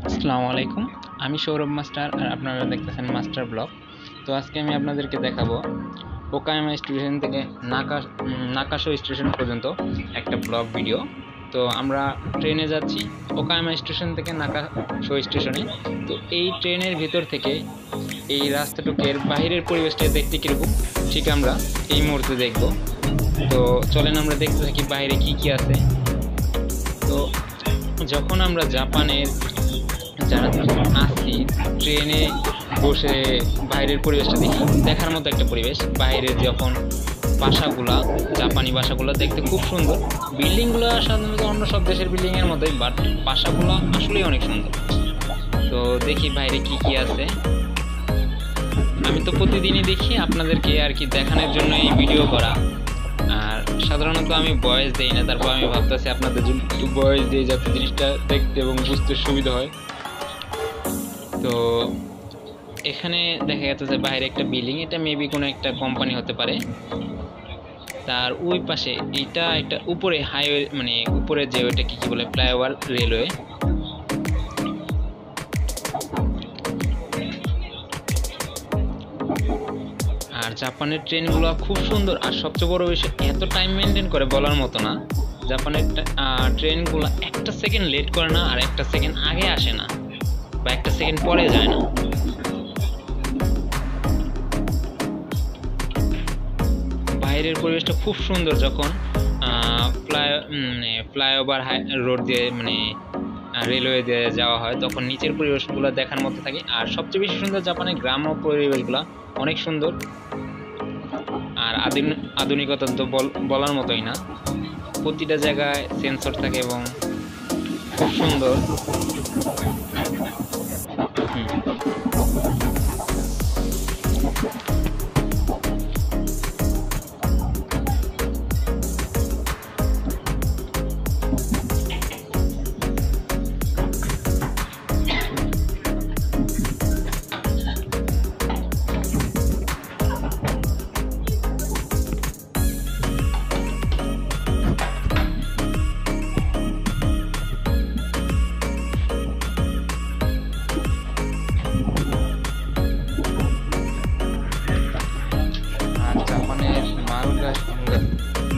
আসসালামু আলাইকুম। আমি সৌরভ মাস্টার আর আপনারা দেখতেছেন মাস্টার ব্লগ। তো আজকে আমি আপনাদেরকে দেখাবো ওকায়ামা স্টেশন থেকে নাকাশো স্টেশন পর্যন্ত একটা ব্লগ ভিডিও। তো আমরা ট্রেনে যাচ্ছি ওকায়ামা স্টেশন থেকে নাকাশো স্টেশনে। তো এই ট্রেনের ভিতর থেকে এই রাস্তাটুকের বাহিরের পরিবেশটা দেখতে কীরকম ঠিক আমরা এই মুহূর্তে দেখব। তো চলেন আমরা দেখতে থাকি বাইরে কি কি আছে। তো যখন আমরা জাপানের যারা আসি ট্রেনে বসে বাইরের পরিবেশটা দেখি, দেখার মতো একটা পরিবেশ। বাইরের যখন বাসাগুলা, জাপানি বাসাগুলো দেখতে খুব সুন্দর। বিল্ডিংগুলো সাধারণত অন্য সব দেশের বিল্ডিংয়ের মতোই, বাট বাসাগুলো আসলেই অনেক সুন্দর। তো দেখি বাইরে কি কি আছে। আমি তো প্রতিদিনই দেখি, আপনাদেরকে আর কি দেখানোর জন্য এই ভিডিও করা। আর সাধারণত আমি ভয়েস দেই না, তারপর আমি ভাবতেছি আপনাদের জন্য একটু ভয়েস দিয়ে যাতে জিনিসটা দেখতে এবং বুঝতে সুবিধা হয়। তো এখানে দেখা যাচ্ছে যে বাইরে একটা বিল্ডিং, এটা মেবি কোনো একটা কোম্পানি হতে পারে। তার ওই পাশে এটা একটা উপরে হাইওয়ে, মানে উপরে যে ওইটা কি বলে ফ্লাইওভার, রেলওয়ে। আর জাপানের ট্রেনগুলো খুব সুন্দর, আর সবচেয়ে বড় বিষয় এত টাইম মেনটেন করে বলার মতো না। জাপানের ট্রেনগুলো একটা সেকেন্ড লেট করে না, আর একটা সেকেন্ড আগে আসে না, বা একটা সেকেন্ড পরে যায় না। বাইরের পরিবেশটা খুব সুন্দর যখন ফ্লাইওভার রোড দিয়ে, মানে রেলওয়ে দিয়ে যাওয়া হয়, তখন নিচের পরিবেশগুলো দেখার মতো থাকে। আর সবচেয়ে বেশি সুন্দর জাপানের গ্রাম্য পরিবেশগুলো, অনেক সুন্দর। আর আধুনিকতা তো বলার মতোই না, প্রতিটা জায়গায় সেন্সর থাকে এবং খুব সুন্দর।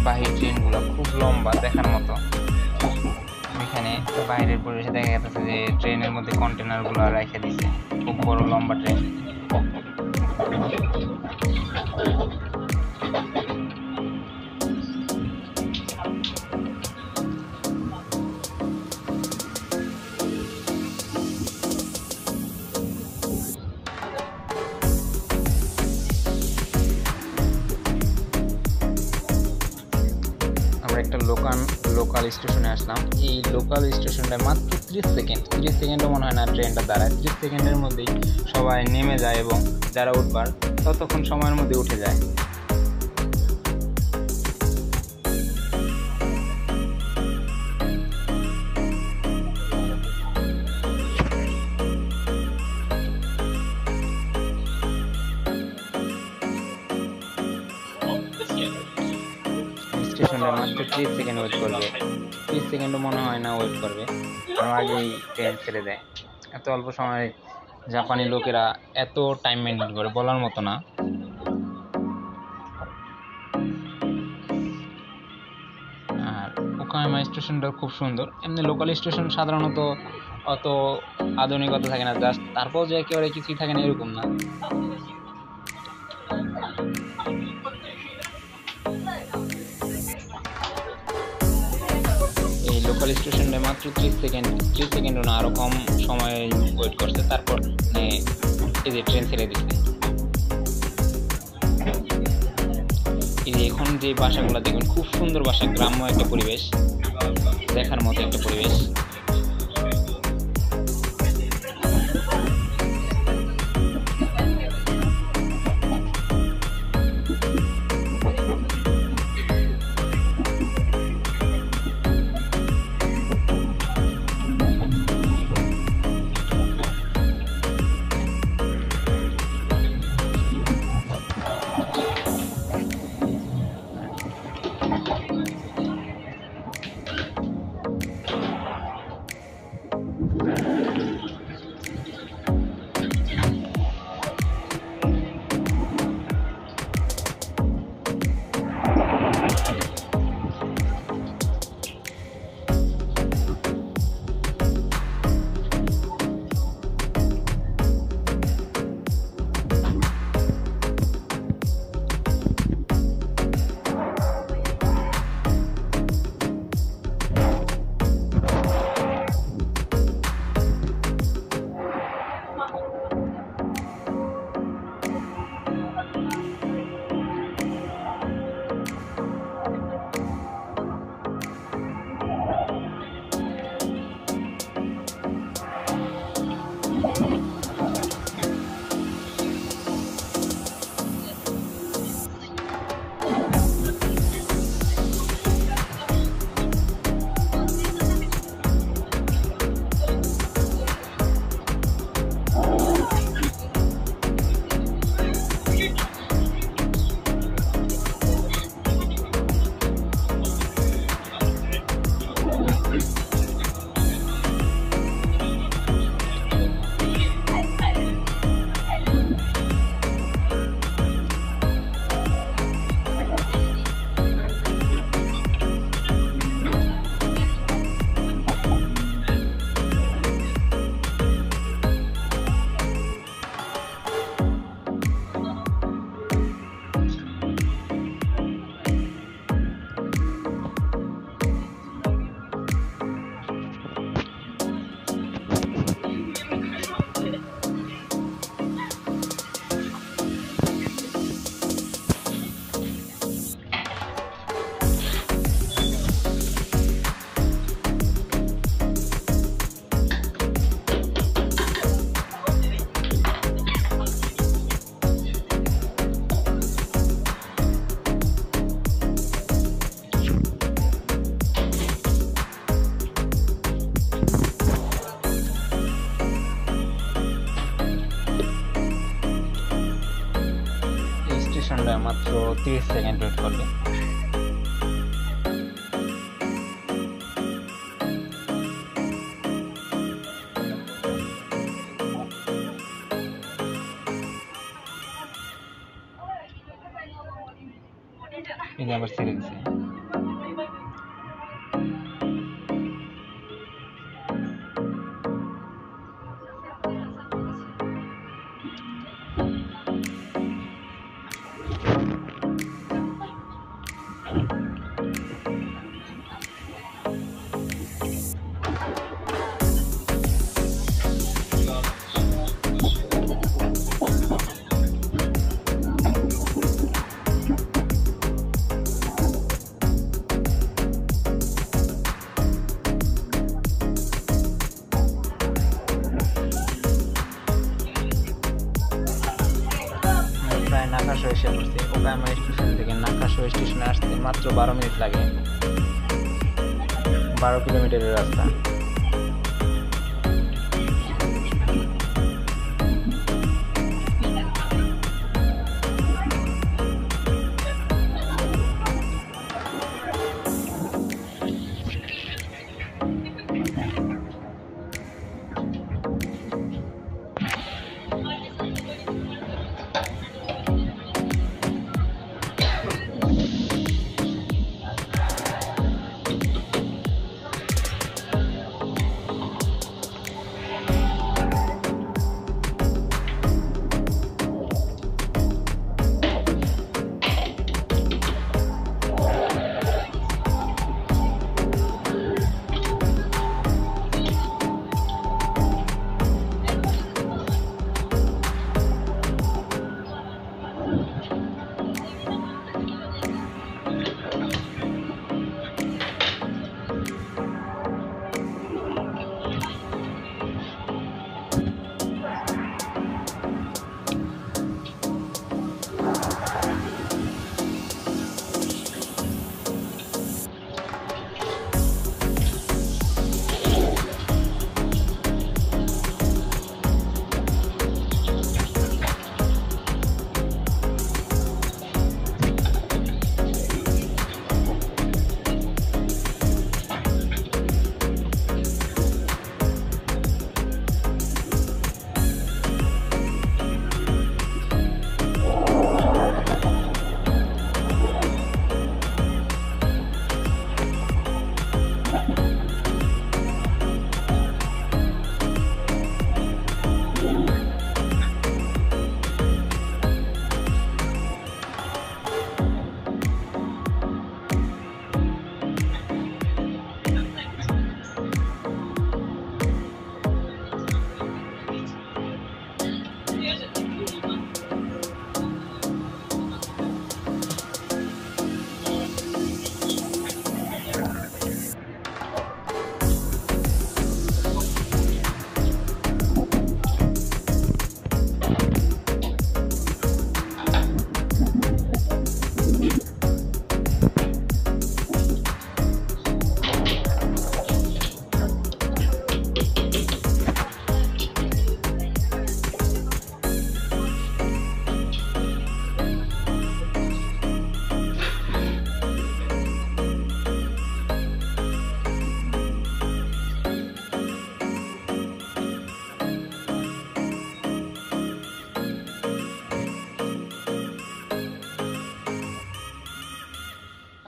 বাহির ট্রেনগুলো খুব লম্বা, দেখার মতো। এখানে বাইরের পরিবেশে দেখা যাচ্ছে যে ট্রেনের মধ্যে কন্টেনারগুলো রেখে দিছে, খুব বড় লম্বা ট্রেন। একটা লোকাল স্টেশনে আসলাম। এই লোকাল স্টেশনটা মাত্র 30 সেকেন্ডও মনে হয় না ট্রেনটা দাঁড়ায়। 30 সেকেন্ডের মধ্যেই সবাই নেমে যায় এবং যারা উঠবার ততক্ষণ সময়ের মধ্যে উঠে যায়। স্টেশনটা মাত্র 30 সেকেন্ড ওয়েট করবে, 30 সেকেন্ডও মনে হয় না ওয়েট করবে, কারণ আগেই ট্রেন ছেড়ে দেয়। এত অল্প সময়ে জাপানি লোকেরা এত টাইম মেনটেন করে বলার মতো না। আর ওকায়ামা স্টেশনটা খুব সুন্দর। এমনি লোকাল স্টেশন সাধারণত অত আধুনিকতা থাকে না, জাস্ট তারপর যে একেবারে কিছুই থাকে না এরকম না। এই লোকাল স্টেশনটা মাত্র 30 সেকেন্ডও না, আরো কম সময় ওয়েট করছে, তারপর এই যে ট্রেন ছেড়ে দিচ্ছে। এই যে এখন যে বাসাগুলো দেখুন, খুব সুন্দর বাসা, গ্রাম্য একটা পরিবেশ, দেখার মতো একটা পরিবেশ। 30 সেকেন্ড ওয়েট করবে। ini abar ছেড়ে দিছে। নাকাশো এসে পড়ছি। ওকায়ামা স্টেশন থেকে নাকাশো স্টেশনে আসতে মাত্র 12 মিনিট লাগে। 12 কিলোমিটারের রাস্তা।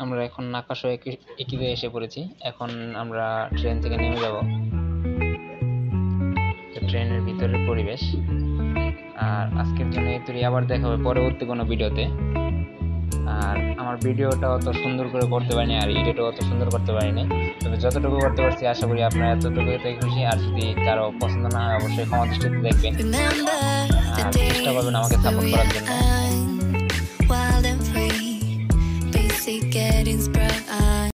আমরা এখন নাকাশো একিতে এসে পড়েছি। এখন আমরা ট্রেন থেকে নেমে যাব। ট্রেনের ভিতরের পরিবেশ। আর আজকের জন্য এতই, আবার দেখা হবে পরবর্তী কোনো ভিডিওতে। আর আমার ভিডিওটা অত সুন্দর করে করতে পারিনি, আর এডিটও অত সুন্দর করতে পারিনি, তবে যতটুকু করতে পারছি আশা করি আপনারা এতটুকুতে খুশি। আর যদি কারো পছন্দ না হয় অবশ্যই ক্ষমা দৃষ্টিতে দেখবেন, আর চেষ্টা করবেন আমাকে সাপোর্ট করার জন্য। Getting sprung